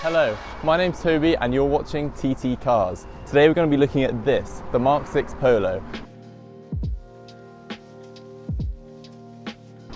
Hello, my name's Toby and you're watching TTCars. Today we're going to be looking at this, the Mark 6 Polo.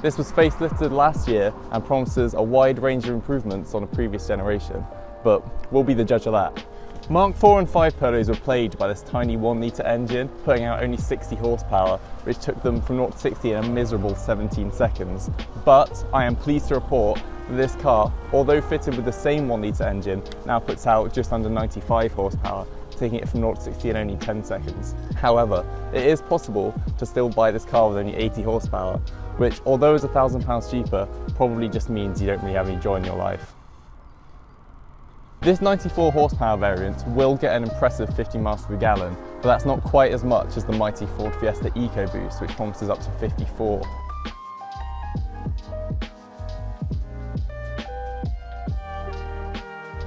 This was facelifted last year and promises a wide range of improvements on a previous generation, but we'll be the judge of that. Mark 4 and 5 Polos were plagued by this tiny 1-litre engine, putting out only 60 horsepower, which took them from 0 to 60 in a miserable 17 seconds. But I am pleased to report that this car, although fitted with the same 1-litre engine, now puts out just under 95 horsepower, taking it from 0 to 60 in only 10 seconds. However, it is possible to still buy this car with only 80 horsepower, which, although is £1,000 cheaper, probably just means you don't really have any joy in your life. This 94 horsepower variant will get an impressive 50 miles to the gallon, but that's not quite as much as the mighty Ford Fiesta EcoBoost, which promises up to 54.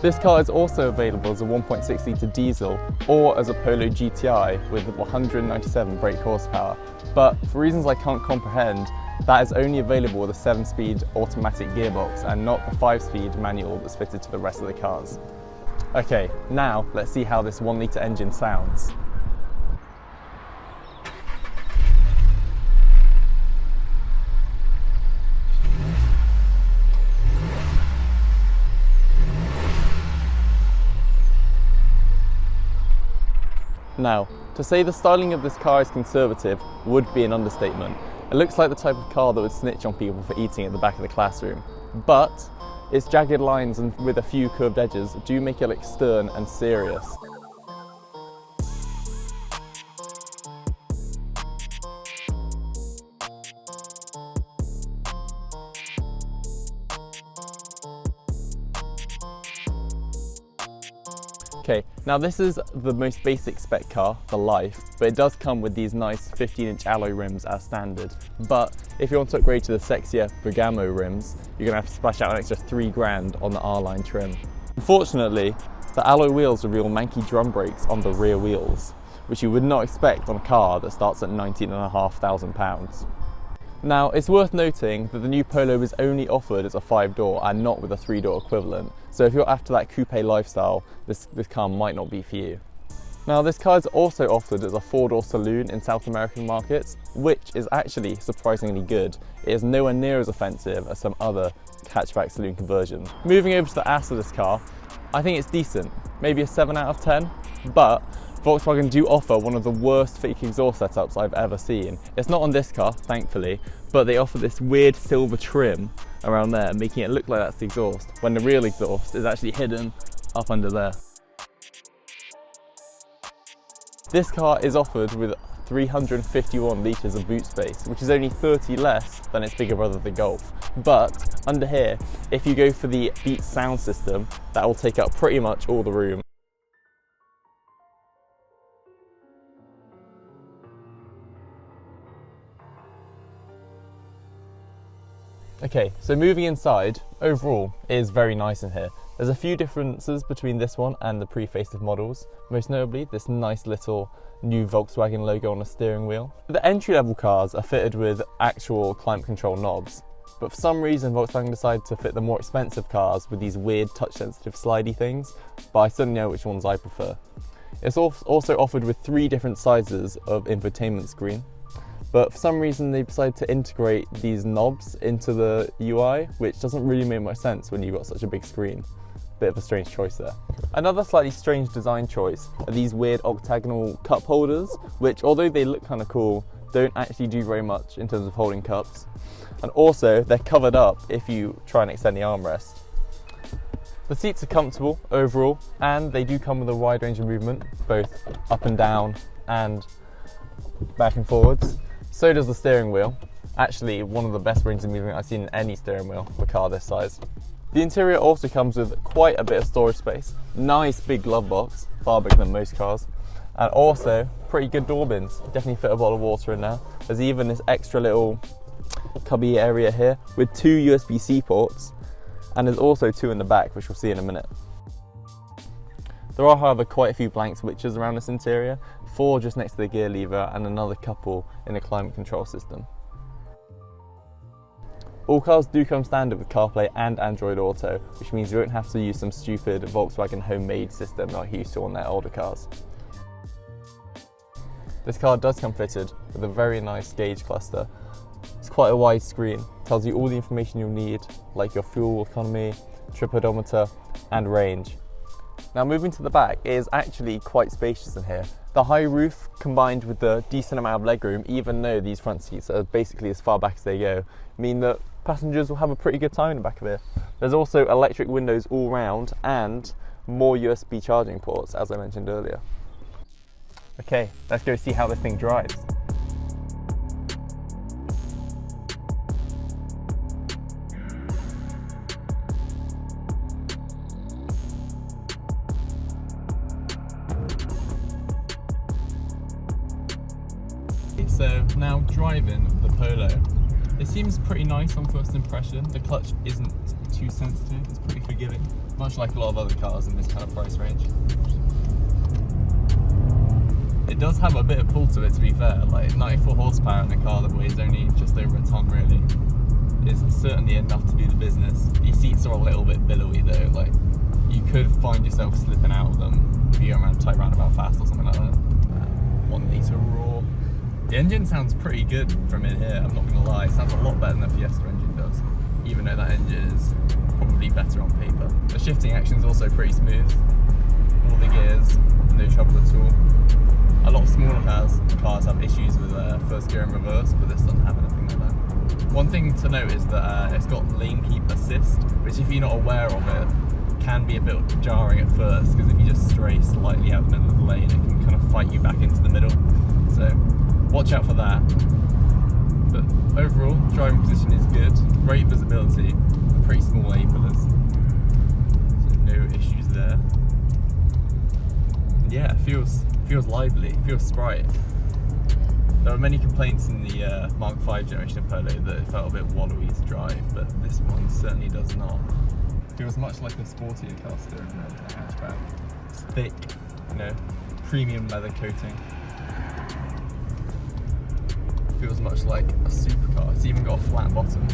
This car is also available as a 1.6 litre diesel or as a Polo GTI with 197 brake horsepower, but for reasons I can't comprehend, that is only available with a 7-speed automatic gearbox and not the 5-speed manual that's fitted to the rest of the cars. Okay, now let's see how this 1-litre engine sounds. Now, to say the styling of this car is conservative would be an understatement. It looks like the type of car that would snitch on people for eating at the back of the classroom. But its jagged lines and with a few curved edges do make it look stern and serious. Okay, now this is the most basic spec car, the Life, but it does come with these nice 15-inch alloy rims as standard. But if you want to upgrade to the sexier Bergamo rims, you're going to have to splash out an extra £3,000 on the R-Line trim. Unfortunately, the alloy wheels reveal manky drum brakes on the rear wheels, which you would not expect on a car that starts at £19,500. Now, it's worth noting that the new Polo is only offered as a 5-door and not with a 3-door equivalent, so if you're after that coupe lifestyle, this car might not be for you. Now, this car is also offered as a 4-door saloon in South American markets, which is actually surprisingly good. It is nowhere near as offensive as some other hatchback saloon conversions. Moving over to the ass of this car, I think it's decent, maybe a 7 out of 10, but Volkswagen do offer one of the worst fake exhaust setups I've ever seen. It's not on this car, thankfully, but they offer this weird silver trim around there, making it look like that's the exhaust, when the real exhaust is actually hidden up under there. This car is offered with 351 litres of boot space, which is only 30 less than its bigger brother, the Golf. But under here, if you go for the Beats sound system, that will take up pretty much all the room. Okay, so moving inside, overall it is very nice in here. There's a few differences between this one and the pre-facelift models, most notably this nice little new Volkswagen logo on the steering wheel. The entry-level cars are fitted with actual climate control knobs, but for some reason Volkswagen decided to fit the more expensive cars with these weird touch-sensitive slidey things, but I certainly know which ones I prefer. It's also offered with 3 different sizes of infotainment screen. But for some reason they decided to integrate these knobs into the UI, which doesn't really make much sense when you've got such a big screen. Bit of a strange choice there. Another slightly strange design choice are these weird octagonal cup holders, which although they look kind of cool, don't actually do very much in terms of holding cups. And also they're covered up if you try and extend the armrest. The seats are comfortable overall, and they do come with a wide range of movement, both up and down and back and forwards. So does the steering wheel. Actually, one of the best ranges of movement I've seen in any steering wheel for a car this size. The interior also comes with quite a bit of storage space. Nice big glove box, far bigger than most cars. And also, pretty good door bins. Definitely fit a bottle of water in there. There's even this extra little cubby area here with 2 USB-C ports. And there's also 2 in the back, which we'll see in a minute. There are, however, quite a few blank switches around this interior, 4 just next to the gear lever and another couple in the climate control system. All cars do come standard with CarPlay and Android Auto, which means you won't have to use some stupid Volkswagen homemade system like you used to on their older cars. This car does come fitted with a very nice gauge cluster. It's quite a wide screen, tells you all the information you'll need, like your fuel economy, trip odometer and range. Now moving to the back, it is actually quite spacious in here. The high roof combined with the decent amount of legroom, even though these front seats are basically as far back as they go, mean that passengers will have a pretty good time in the back of here. There's also electric windows all round and more USB charging ports, as I mentioned earlier. Okay, let's go see how this thing drives. So now driving the Polo. It seems pretty nice on first impression. The clutch isn't too sensitive, it's pretty forgiving, much like a lot of other cars in this kind of price range. It does have a bit of pull to it, to be fair, like 94 horsepower in a car that weighs only just over a ton really is certainly enough to do the business. These seats are a little bit billowy though, like you could find yourself slipping out of them if you go around tight roundabout fast or something like that. 1 litre raw. The engine sounds pretty good from in here, I'm not going to lie. It sounds a lot better than the Fiesta engine does, even though that engine is probably better on paper. The shifting action is also pretty smooth. All the gears, no trouble at all. A lot of smaller cars have issues with first gear and reverse, but this doesn't have anything like that. One thing to note is that it's got lane keep assist, which if you're not aware of it, can be a bit jarring at first, because if you just stray slightly out the middle of the lane, it can kind of fight you back into the middle. So watch out for that. But overall, driving position is good, great visibility, pretty small A-pillars, so no issues there. And yeah, feels lively, feels sprite. There are many complaints in the Mark V generation of Polo that it felt a bit wallowy to drive, but this one certainly does not. Feels much like a sportier car steering wheel than a hatchback. It's thick, you know, premium leather coating. Feels much like a supercar. It's even got a flat bottom,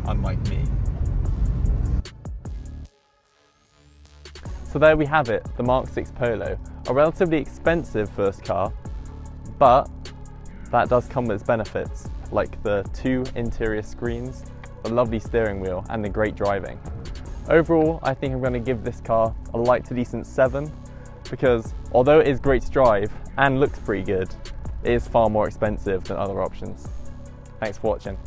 unlike me. So there we have it, the Mark VI Polo. A relatively expensive first car, but that does come with its benefits, like the 2 interior screens, the lovely steering wheel, and the great driving. Overall, I think I'm going to give this car a light to decent 7, because although it is great to drive and looks pretty good, it is far more expensive than other options. Thanks for watching.